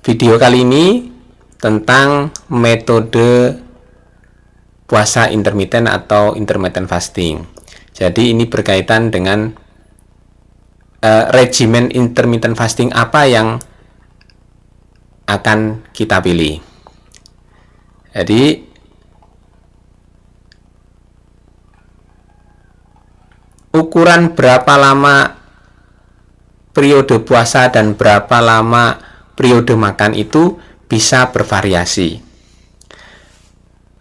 Video kali ini tentang metode puasa intermittent atau intermittent fasting. Jadi ini berkaitan dengan regimen intermittent fasting apa yang akan kita pilih. Jadi ukuran berapa lama periode puasa dan berapa lama periode makan itu bisa bervariasi.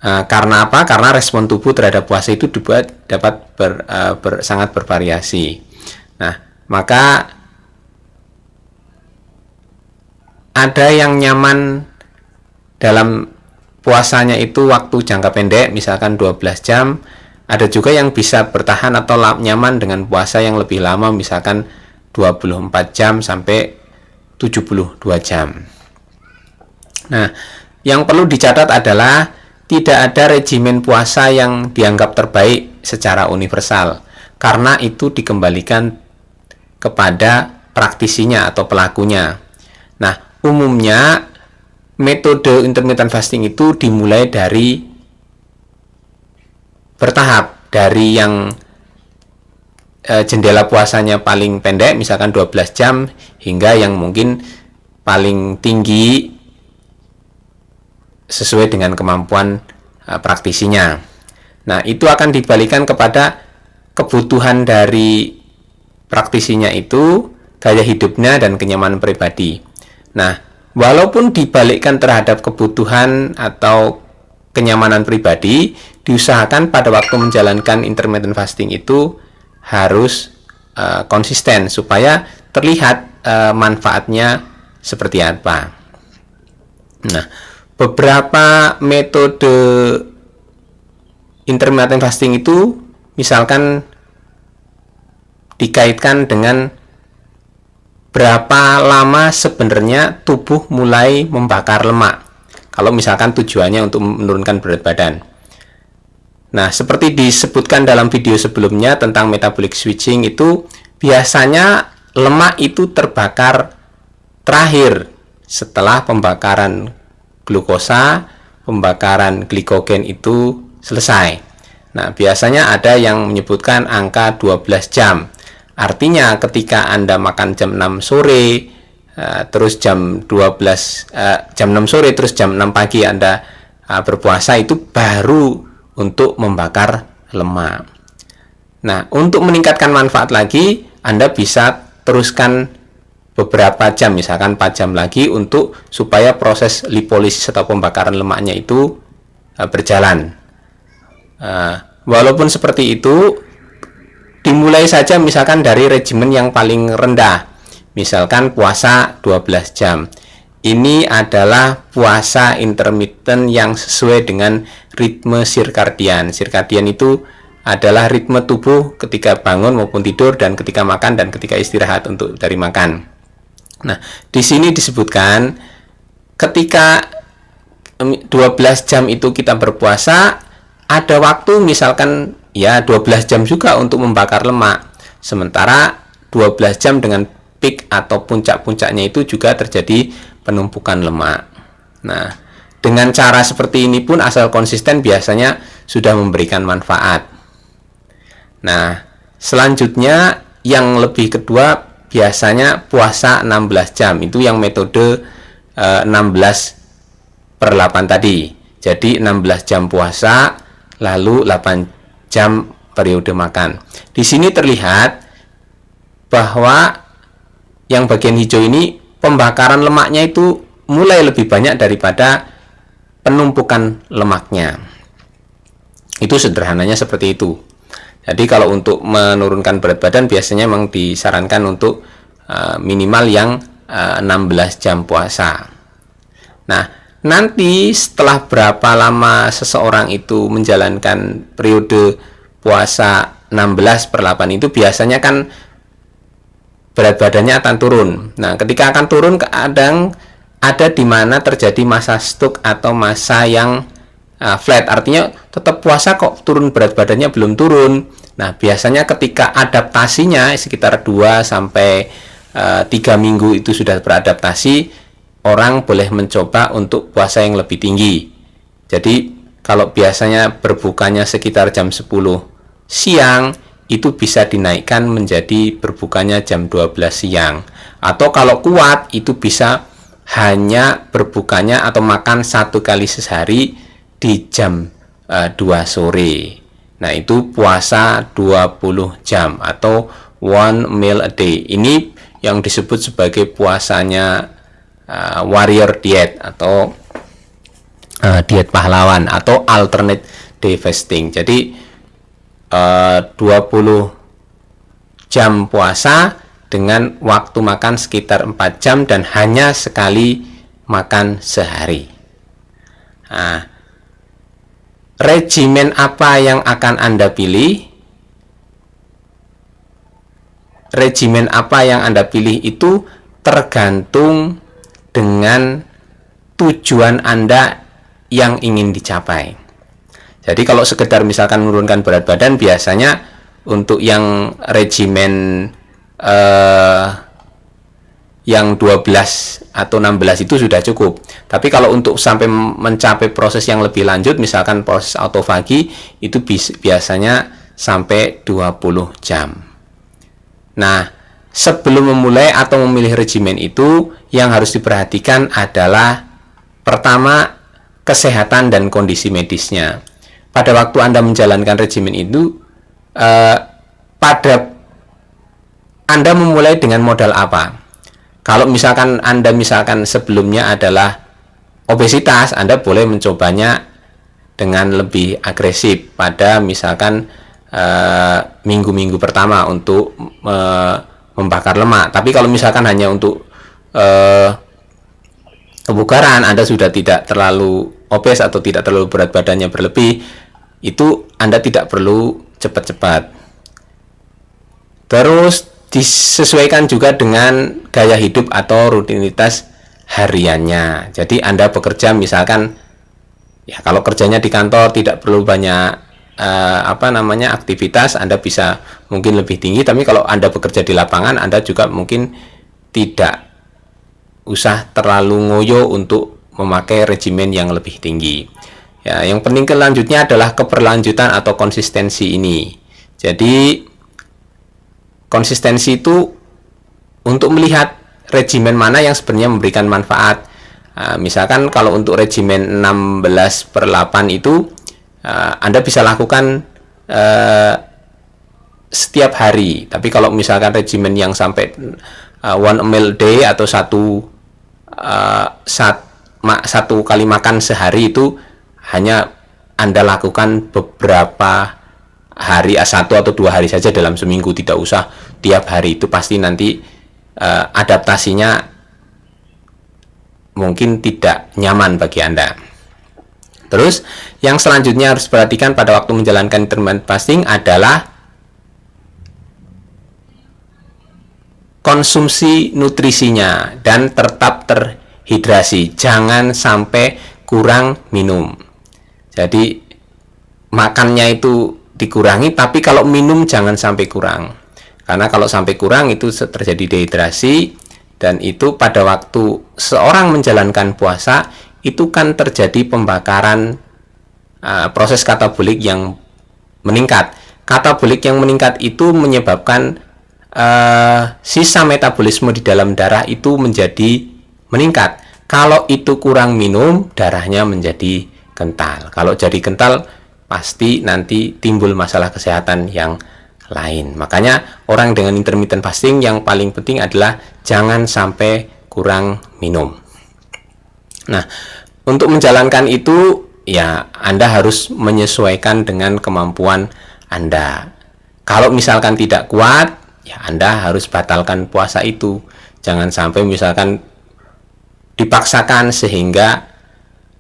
Karena apa? Karena respon tubuh terhadap puasa itu dapat sangat bervariasi. Nah, maka ada yang nyaman dalam puasanya itu waktu jangka pendek, misalkan 12 jam. Ada juga yang bisa bertahan atau nyaman dengan puasa yang lebih lama, misalkan 24 jam sampai 72 jam. Nah, yang perlu dicatat adalah tidak ada regimen puasa yang dianggap terbaik secara universal, karena itu dikembalikan kepada praktisinya atau pelakunya. Nah, umumnya metode intermittent fasting itu dimulai dari bertahap, dari yang jendela puasanya paling pendek, misalkan 12 jam, hingga yang mungkin paling tinggi sesuai dengan kemampuan praktisinya. Nah, itu akan dibalikan kepada kebutuhan dari praktisinya itu, gaya hidupnya, dan kenyamanan pribadi. Nah, walaupun dibalikkan terhadap kebutuhan atau kenyamanan pribadi, diusahakan pada waktu menjalankan intermittent fasting itu harus konsisten supaya terlihat manfaatnya seperti apa. Nah, beberapa metode intermittent fasting itu misalkan dikaitkan dengan berapa lama sebenarnya tubuh mulai membakar lemak. Kalau misalkan tujuannya untuk menurunkan berat badan. Nah, seperti disebutkan dalam video sebelumnya tentang metabolic switching itu, biasanya lemak itu terbakar terakhir setelah pembakaran glukosa, pembakaran glikogen itu selesai. Nah, biasanya ada yang menyebutkan angka 12 jam. Artinya ketika Anda makan jam 6 sore, terus jam 6 sore terus jam 6 pagi Anda berpuasa, itu baru untuk membakar lemak. Nah, untuk meningkatkan manfaat lagi, Anda bisa teruskan beberapa jam, misalkan 4 jam lagi, untuk supaya proses lipolisis atau pembakaran lemaknya itu berjalan. Walaupun seperti itu, dimulai saja misalkan dari regimen yang paling rendah, misalkan puasa 12 jam. Ini adalah puasa intermittent yang sesuai dengan ritme sirkadian. Sirkadian itu adalah ritme tubuh ketika bangun maupun tidur, dan ketika makan, dan ketika istirahat untuk dari makan. Nah, di sini disebutkan ketika 12 jam itu kita berpuasa, ada waktu misalkan ya 12 jam juga untuk membakar lemak. Sementara 12 jam dengan peak atau puncak-puncaknya itu juga terjadi penumpukan lemak. Nah, dengan cara seperti ini pun asal konsisten biasanya sudah memberikan manfaat. Nah, selanjutnya yang lebih kedua biasanya puasa 16 jam. Itu yang metode 16/8 tadi. Jadi 16 jam puasa, lalu 8 jam periode makan. Di sini terlihat bahwa yang bagian hijau ini pembakaran lemaknya itu mulai lebih banyak daripada penumpukan lemaknya. Itu sederhananya seperti itu. Jadi kalau untuk menurunkan berat badan biasanya memang disarankan untuk minimal yang 16 jam puasa. Nah, nanti setelah berapa lama seseorang itu menjalankan periode puasa 16/8 itu, biasanya kan berat badannya akan turun. Nah, ketika akan turun, kadang ada di mana terjadi masa stuck atau masa yang flat, artinya tetap puasa kok turun berat badannya belum turun. Nah, biasanya ketika adaptasinya sekitar 2 sampai 3 minggu itu sudah beradaptasi, orang boleh mencoba untuk puasa yang lebih tinggi. Jadi kalau biasanya berbukanya sekitar jam 10 siang, itu bisa dinaikkan menjadi berbukanya jam 12 siang. Atau kalau kuat, itu bisa hanya berbukanya atau makan 1 kali sehari di jam 2 sore. Nah, itu puasa 20 jam atau one meal a day. Ini yang disebut sebagai puasanya warrior diet atau diet pahlawan atau alternate day fasting. Jadi 20 jam puasa dengan waktu makan sekitar 4 jam dan hanya sekali makan sehari. Nah, regimen apa yang akan Anda pilih? Regimen apa yang Anda pilih itu tergantung dengan tujuan Anda yang ingin dicapai. Jadi kalau sekedar misalkan menurunkan berat badan, biasanya untuk yang regimen yang 12 atau 16 itu sudah cukup. Tapi kalau untuk sampai mencapai proses yang lebih lanjut, misalkan proses autofagi, itu biasanya sampai 20 jam. Nah, sebelum memulai atau memilih regimen itu, yang harus diperhatikan adalah pertama, kesehatan dan kondisi medisnya. Pada waktu Anda menjalankan regimen itu, Anda memulai dengan modal apa? Kalau misalkan Anda sebelumnya adalah obesitas, Anda boleh mencobanya dengan lebih agresif pada misalkan minggu-minggu pertama untuk membakar lemak. Tapi kalau misalkan hanya untuk kebugaran, Anda sudah tidak terlalu obes atau tidak terlalu berat badannya berlebih, itu Anda tidak perlu cepat-cepat. Terus disesuaikan juga dengan gaya hidup atau rutinitas hariannya. Jadi Anda bekerja misalkan, ya kalau kerjanya di kantor tidak perlu banyak aktivitas, Anda bisa mungkin lebih tinggi. Tapi kalau Anda bekerja di lapangan, Anda juga mungkin tidak usah terlalu ngoyo untuk memakai regimen yang lebih tinggi. Ya, yang penting selanjutnya adalah keberlanjutan atau konsistensi ini. Jadi konsistensi itu untuk melihat regimen mana yang sebenarnya memberikan manfaat. Misalkan kalau untuk regimen 16/8 itu Anda bisa lakukan setiap hari. Tapi kalau misalkan regimen yang sampai one meal day atau satu kali makan sehari, itu hanya Anda lakukan beberapa hari, 1 atau 2 hari saja dalam seminggu, tidak usah tiap hari. Itu pasti nanti adaptasinya mungkin tidak nyaman bagi Anda. Terus yang selanjutnya harus perhatikan pada waktu menjalankan intermittent fasting adalah konsumsi nutrisinya dan tetap terhidrasi. Jangan sampai kurang minum. Jadi makannya itu dikurangi, tapi kalau minum jangan sampai kurang. Karena kalau sampai kurang itu terjadi dehidrasi, dan itu pada waktu seorang menjalankan puasa itu kan terjadi pembakaran, proses katabolik yang meningkat. Katabolik yang meningkat itu menyebabkan sisa metabolisme di dalam darah itu menjadi meningkat. Kalau itu kurang minum, darahnya menjadi kental. Kalau jadi kental, pasti nanti timbul masalah kesehatan yang lain. Makanya orang dengan intermittent fasting yang paling penting adalah jangan sampai kurang minum. Nah, untuk menjalankan itu, ya Anda harus menyesuaikan dengan kemampuan Anda. Kalau misalkan tidak kuat, ya Anda harus batalkan puasa itu. Jangan sampai misalkan dipaksakan sehingga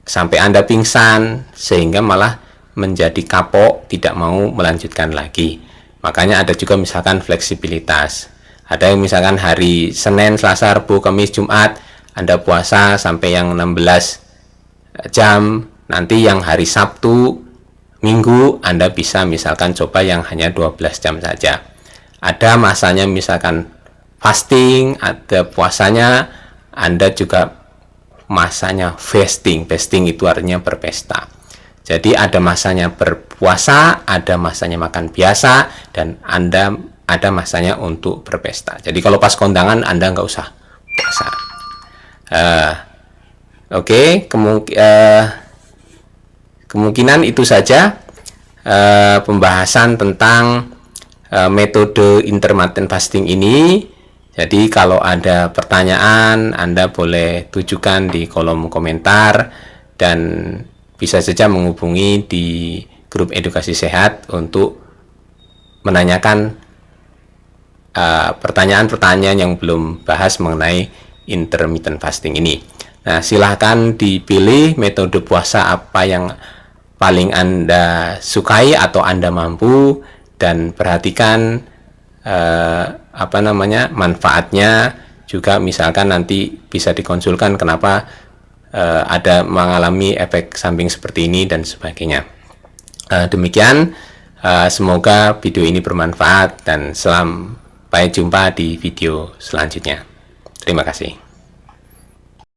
sampai Anda pingsan, sehingga malah menjadi kapok, tidak mau melanjutkan lagi. Makanya ada juga misalkan fleksibilitas. Ada yang misalkan hari Senin, Selasa, Rabu, Kamis, Jumat Anda puasa sampai yang 16 jam. Nanti yang hari Sabtu, Minggu Anda bisa misalkan coba yang hanya 12 jam saja. Ada masanya misalkan fasting, ada puasanya, Anda juga masanya fasting. Fasting itu artinya berpesta. Jadi ada masanya berpuasa, ada masanya makan biasa, dan Anda ada masanya untuk berpesta. Jadi kalau pas kondangan Anda nggak usah puasa. Oke, kemungkinan itu saja pembahasan tentang metode intermittent fasting ini. Jadi kalau ada pertanyaan, Anda boleh tujukan di kolom komentar dan bisa saja menghubungi di grup edukasi sehat untuk menanyakan pertanyaan-pertanyaan yang belum bahas mengenai intermittent fasting ini. Nah, silahkan dipilih metode puasa apa yang paling Anda sukai atau Anda mampu, dan perhatikan manfaatnya juga. Misalkan nanti bisa dikonsulkan kenapa ada mengalami efek samping seperti ini dan sebagainya. Demikian, semoga video ini bermanfaat dan sampai jumpa di video selanjutnya. Terima kasih.